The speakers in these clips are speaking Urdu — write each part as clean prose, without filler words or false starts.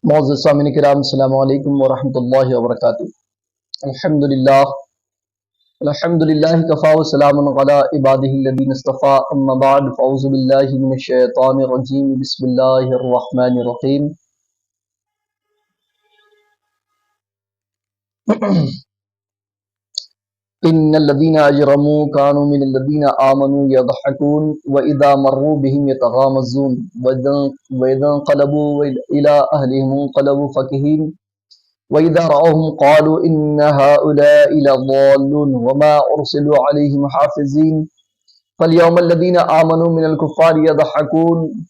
معزز سامعین کرام، السلام علیکم ورحمۃ اللہ وبرکاتہ۔ الحمدللہ الحمدللہ کفا وسلام علی عبادہ الذین اصطفیٰ، اما بعد فاعوذ باللہ من الشیطان الرجیم، بسم اللہ الرحمن الرحیم۔ ان الذین اجرموا كانوا من الذین آمنوا يضحكون واذا مروا بهم يتغامزون واذا انقلبوا الى اهلهم انقلبوا فكهين وإذا رأوهم قالوا إن هؤلاء لضالون وما أرسلوا عليهم حافظين فاليوم الذين آمنوا من الكفار يضحكون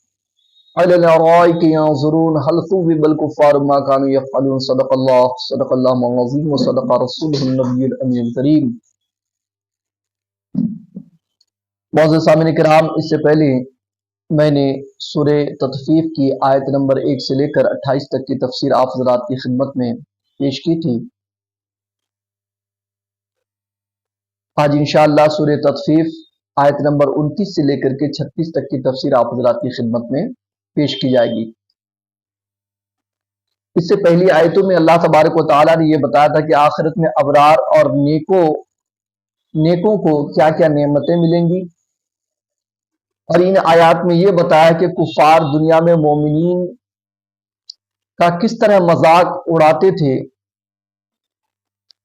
على الأرائك ينظرون هل ثوب الكفار ما كانوا يفعلون۔ صدق الله العظيم وصدق رسوله النبي الأمين الكريم۔ معزز سامعین کرام، اس سے پہلے میں نے سورہ تطفیف کی آیت نمبر 1 سے لے کر 28 تک کی تفسیر آپ حضرات کی خدمت میں پیش کی تھی۔ آج انشاءاللہ سورہ تطفیف آیت نمبر 29 سے لے کر کے 36 تک کی تفسیر آپ حضرات کی خدمت میں پیش کی جائے گی۔ اس سے پہلی آیتوں میں اللہ تبارک و تعالیٰ نے یہ بتایا تھا کہ آخرت میں ابرار اور نیکوں کو کیا کیا نعمتیں ملیں گی، اور ان آیات میں یہ بتایا کہ کفار دنیا میں مومنین کا کس طرح مذاق اڑاتے تھے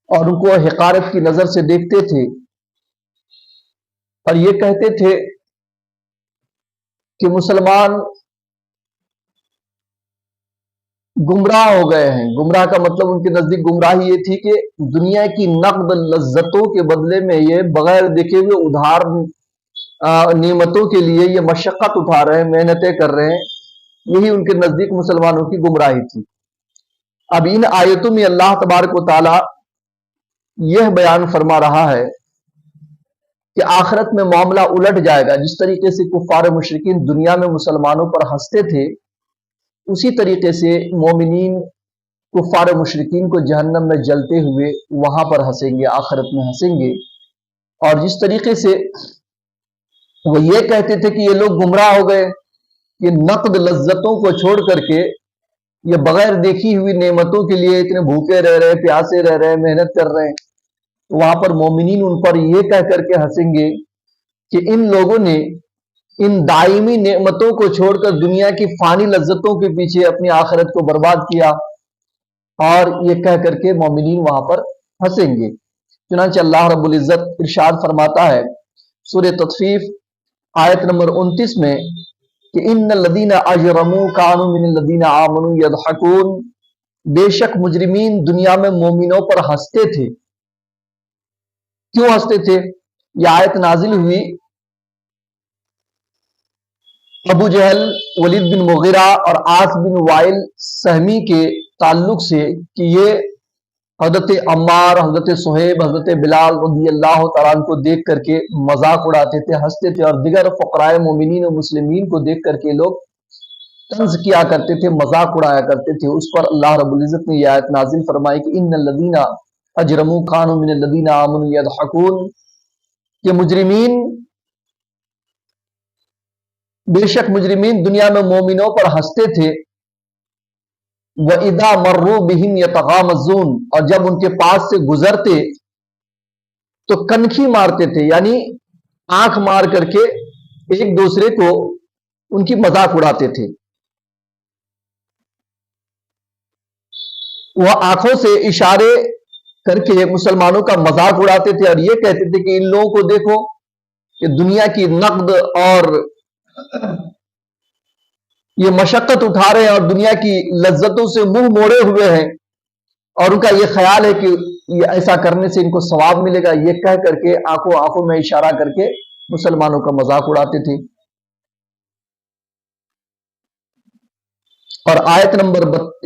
اور ان کو حقارت کی نظر سے دیکھتے تھے، اور یہ کہتے تھے کہ مسلمان گمراہ ہو گئے ہیں۔ گمراہ کا مطلب ان کے نزدیک گمراہی یہ تھی کہ دنیا کی نقد لذتوں کے بدلے میں یہ بغیر دیکھے ہوئے ادھار نعمتوں کے لیے یہ مشقت اٹھا رہے ہیں، محنتیں کر رہے ہیں۔ یہی ان کے نزدیک مسلمانوں کی گمراہی تھی۔ اب ان آیتوں میں اللہ تبارک و تعالی یہ بیان فرما رہا ہے کہ آخرت میں معاملہ الٹ جائے گا۔ جس طریقے سے کفار مشرکین دنیا میں مسلمانوں پر ہنستے تھے، اسی طریقے سے مومنین کفار مشرکین کو جہنم میں جلتے ہوئے وہاں پر ہنسیں گے، آخرت میں ہنسیں گے۔ اور جس طریقے سے وہ یہ کہتے تھے کہ یہ لوگ گمراہ ہو گئے، کہ نقد لذتوں کو چھوڑ کر کے یہ بغیر دیکھی ہوئی نعمتوں کے لیے اتنے بھوکے رہ رہے، پیاسے رہ رہے، محنت کر رہے ہیں، وہاں پر مومنین ان پر یہ کہہ کر کے ہنسیں گے کہ ان لوگوں نے ان دائمی نعمتوں کو چھوڑ کر دنیا کی فانی لذتوں کے پیچھے اپنی آخرت کو برباد کیا، اور یہ کہہ کر کے مومنین وہاں پر ہنسیں گے۔ چنانچہ اللہ رب العزت ارشاد فرماتا ہے سورہ تطفیف آیت نمبر 29 میں کہ ان الذین اجرموا کانوا من الذین آمنوا یضحکون، بے شک مجرمین دنیا میں مومنوں پر ہنستے تھے۔ کیوں ہنستے تھے؟ یہ آیت نازل ہوئی ابو جہل، ولید بن مغیرہ اور عاص بن وائل سہمی کے تعلق سے کہ یہ حضرت عمار، حضرت صہیب، حضرت بلال رضی اللہ تعالیٰ عنہ کو دیکھ کر کے مذاق اڑاتے تھے، ہنستے تھے، اور دیگر فقراء مومنین و مسلمین کو دیکھ کر کے لوگ طنز کیا کرتے تھے، مذاق اڑایا کرتے تھے۔ اس پر اللہ رب العزت نے یہ آیت نازل فرمائی کہ ان الذین اجرموا کانوا من الذین آمنوا یضحکون، کہ مجرمین، بے شک مجرمین دنیا میں مومنوں پر ہنستے تھے۔ وَإِذَا مَرُّوا بِهِمْ يَتَغَامَزُونَ، اور جب ان کے پاس سے گزرتے تو کنکھی مارتے تھے، یعنی آنکھ مار کر کے ایک دوسرے کو ان کی مذاق اڑاتے تھے۔ وہ آنکھوں سے اشارے کر کے مسلمانوں کا مذاق اڑاتے تھے، اور یہ کہتے تھے کہ ان لوگوں کو دیکھو کہ دنیا کی نقد اور یہ مشقت اٹھا رہے ہیں اور دنیا کی لذتوں سے منہ موڑے ہوئے ہیں، اور ان کا یہ خیال ہے کہ یہ ایسا کرنے سے ان کو ثواب ملے گا۔ یہ کہہ کر کے آنکھوں میں اشارہ کر کے مسلمانوں کا مذاق اڑاتے تھے۔ اور آیت نمبر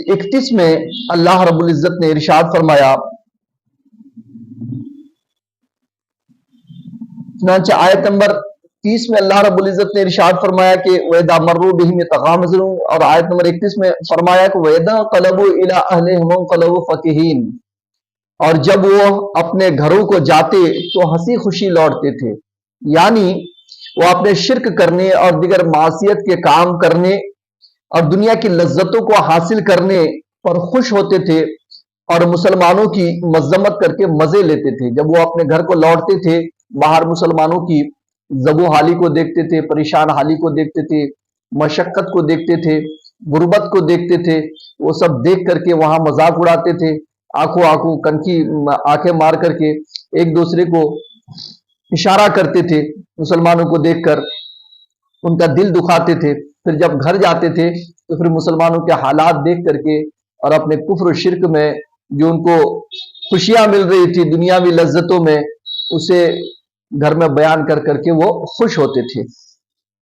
31 میں اللہ رب العزت نے ارشاد فرمایا، چنانچہ آیت نمبر 30 میں اللہ رب العزت نے ارشاد فرمایا کہ وَإِذَا مَرُّوا بِهِمْ يَتَغَامَزُونَ، اور آیت نمبر 31 میں فرمایا کہ وَإِذَا انقَلَبُوا إِلَىٰ أَهْلِهِمْ انقَلَبُوا فَكِهِينَ، اور جب وہ اپنے گھروں کو جاتے تو ہنسی خوشی لوٹتے تھے، یعنی وہ اپنے شرک کرنے اور دیگر معصیت کے کام کرنے اور دنیا کی لذتوں کو حاصل کرنے پر خوش ہوتے تھے اور مسلمانوں کی مذمت کر کے مزے لیتے تھے. جب وہ اپنے گھر کو لوٹتے تھے باہر مسلمانوں کی زبو حالی کو دیکھتے تھے، پریشان حالی کو دیکھتے تھے، مشقت کو دیکھتے تھے، غربت کو دیکھتے تھے، وہ سب دیکھ کر کے وہاں مذاق اڑاتے تھے، آنکھوں کنکھی آنکھیں مار کر کے ایک دوسرے کو اشارہ کرتے تھے. مسلمانوں کو دیکھ کر ان کا دل دکھاتے تھے. پھر جب گھر جاتے تھے تو پھر مسلمانوں کے حالات دیکھ کر کے اور اپنے کفر و شرک میں جو ان کو خوشیاں مل رہی تھی دنیاوی لذتوں میں، اسے گھر میں بیان کر کر کے وہ خوش ہوتے تھے.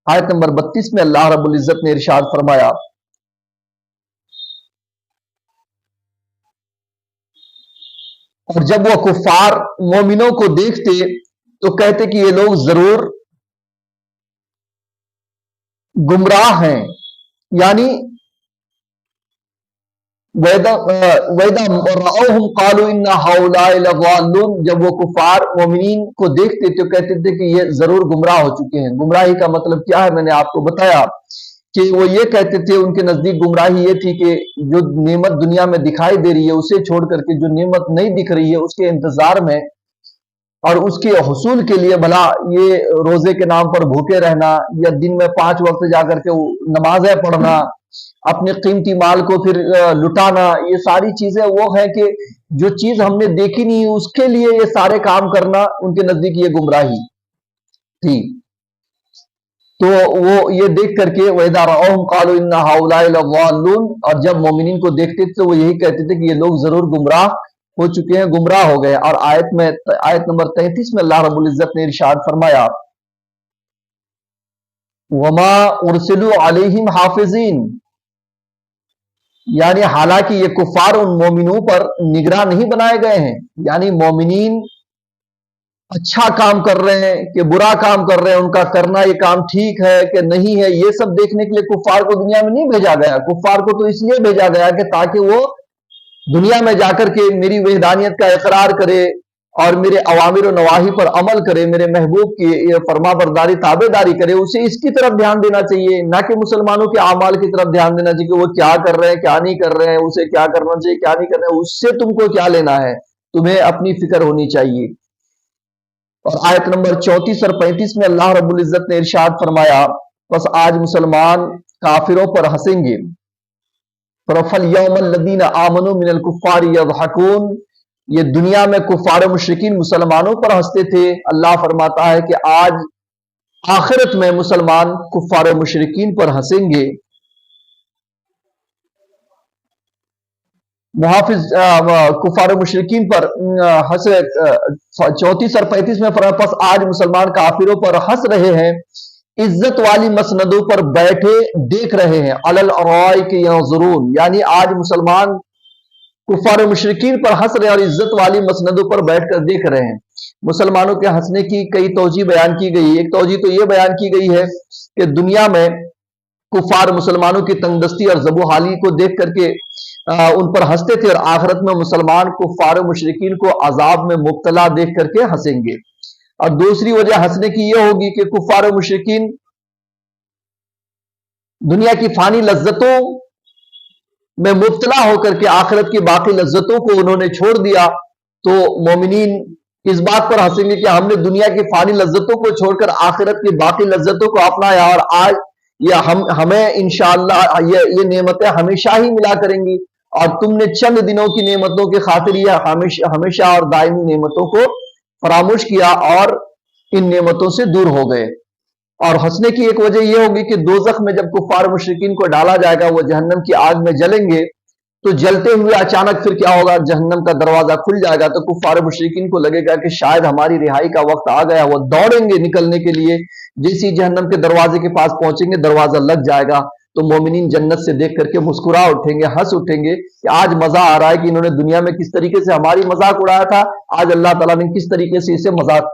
آیت نمبر 32 میں اللہ رب العزت نے ارشاد فرمایا، اور جب وہ کفار مومنوں کو دیکھتے تو کہتے کہ یہ لوگ ضرور گمراہ ہیں. یعنی جب وہ کفار مومنین کو دیکھتے تو کہتے تھے کہ یہ ضرور گمراہ ہو چکے ہیں. گمراہی کا مطلب کیا ہے؟ میں نے آپ کو بتایا کہ وہ یہ کہتے تھے، ان کے نزدیک گمراہی یہ تھی کہ جو نعمت دنیا میں دکھائی دے رہی ہے اسے چھوڑ کر کے جو نعمت نہیں دکھ رہی ہے اس کے انتظار میں اور اس کے حصول کے لیے بھلا یہ روزے کے نام پر بھوکے رہنا یا دن میں 5 وقت جا کر کے نمازیں پڑھنا، اپنے قیمتی مال کو پھر لٹانا، یہ ساری چیزیں وہ ہے کہ جو چیز ہم نے دیکھی نہیں اس کے لیے یہ سارے کام کرنا ان کے نزدیک یہ گمراہی تھی. تو وہ یہ دیکھ کر کے وَإِذَا رَأَوْهُمْ قَالُوا إِنَّ هَؤُلَاءِ لَضَالُّونَ، اور جب مومنین کو دیکھتے تھے تو وہ یہی کہتے تھے کہ یہ لوگ ضرور گمراہ ہو چکے ہیں، گمراہ ہو گئے. اور آیت نمبر 33 میں اللہ رب العزت نے ارشاد فرمایا، وَمَا أُرْسِلُوا عَلَيْهِمْ حَافِظِينَ، یعنی حالانکہ یہ کفار ان مومنوں پر نگراں نہیں بنائے گئے ہیں. یعنی مومنین اچھا کام کر رہے ہیں کہ برا کام کر رہے ہیں، ان کا کرنا یہ کام ٹھیک ہے کہ نہیں ہے، یہ سب دیکھنے کے لیے کفار کو دنیا میں نہیں بھیجا گیا. کفار کو تو اس لیے بھیجا گیا کہ تاکہ وہ دنیا میں جا کر کے میری وحدانیت کا اقرار کرے اور میرے اوامر و نواہی پر عمل کرے، میرے محبوب کی فرما برداری تابع داری کرے. اسے اس کی طرف دھیان دینا چاہیے، نہ کہ مسلمانوں کے اعمال کی طرف دھیان دینا چاہیے کہ وہ کیا کر رہے ہیں کیا نہیں کر رہے ہیں، اسے کیا کرنا چاہیے کیا نہیں کرنا ہے، اس سے تم کو کیا لینا ہے، تمہیں اپنی فکر ہونی چاہیے. اور آیت نمبر 34 اور 35 میں اللہ رب العزت نے ارشاد فرمایا، بس آج مسلمان کافروں پر ہنسیں گے. فَالْيَوْمَ الَّذِينَ آمَنُوا مِنَ الْكُفَّارِ يَضْحَكُونَ، یہ دنیا میں کفار و مشرکین مسلمانوں پر ہنستے تھے. اللہ فرماتا ہے کہ آج آخرت میں مسلمان کفار و مشرکین پر ہنسیں گے. محافظ کفار و مشرکین پر ہنس 34 اور 35 میں فرمایا، پس آج مسلمان کافروں پر ہنس رہے ہیں، عزت والی مسندوں پر بیٹھے دیکھ رہے ہیں. علی الارائک ینظرون، یعنی آج مسلمان کفار و مشرکین پر ہنس رہے ہیں اور عزت والی مسندوں پر بیٹھ کر دیکھ رہے ہیں. مسلمانوں کے ہنسنے کی کئی توجہ بیان کی گئی. ایک توجہ تو یہ بیان کی گئی ہے کہ دنیا میں کفار مسلمانوں کی تنگ دستی اور ذبح و حالی کو دیکھ کر کے ان پر ہنستے تھے، اور آخرت میں مسلمان کفار و مشرکین کو عذاب میں مبتلا دیکھ کر کے ہنسیں گے. اور دوسری وجہ ہنسنے کی یہ ہوگی کہ کفار و مشرکین دنیا کی فانی لذتوں میں مبتلا ہو کر کے آخرت کی باقی لذتوں کو انہوں نے چھوڑ دیا، تو مومنین اس بات پر ہنسیں گے کہ ہم نے دنیا کی فانی لذتوں کو چھوڑ کر آخرت کی باقی لذتوں کو اپنایا، اور آج یہ ہمیں انشاءاللہ یہ نعمتیں ہمیشہ ہی ملا کریں گی، اور تم نے چند دنوں کی نعمتوں کے خاطر یہ ہمیشہ اور دائمی نعمتوں کو فراموش کیا اور ان نعمتوں سے دور ہو گئے. اور ہنسنے کی ایک وجہ یہ ہوگی کہ دوزخ میں جب کفار مشرکین کو ڈالا جائے گا، وہ جہنم کی آگ میں جلیں گے، تو جلتے ہوئے اچانک پھر کیا ہوگا، جہنم کا دروازہ کھل جائے گا، تو کفار مشرکین کو لگے گا کہ شاید ہماری رہائی کا وقت آ گیا. وہ دوڑیں گے نکلنے کے لیے، جیسی جہنم کے دروازے کے پاس پہنچیں گے دروازہ لگ جائے گا، تو مومنین جنت سے دیکھ کر کے مسکرا اٹھیں گے، ہنس اٹھیں گے کہ آج مزہ آ رہا ہے کہ انہوں نے دنیا میں کس طریقے سے ہماری مذاق اڑایا تھا، آج اللہ تعالیٰ نے کس طریقے سے اسے مذاق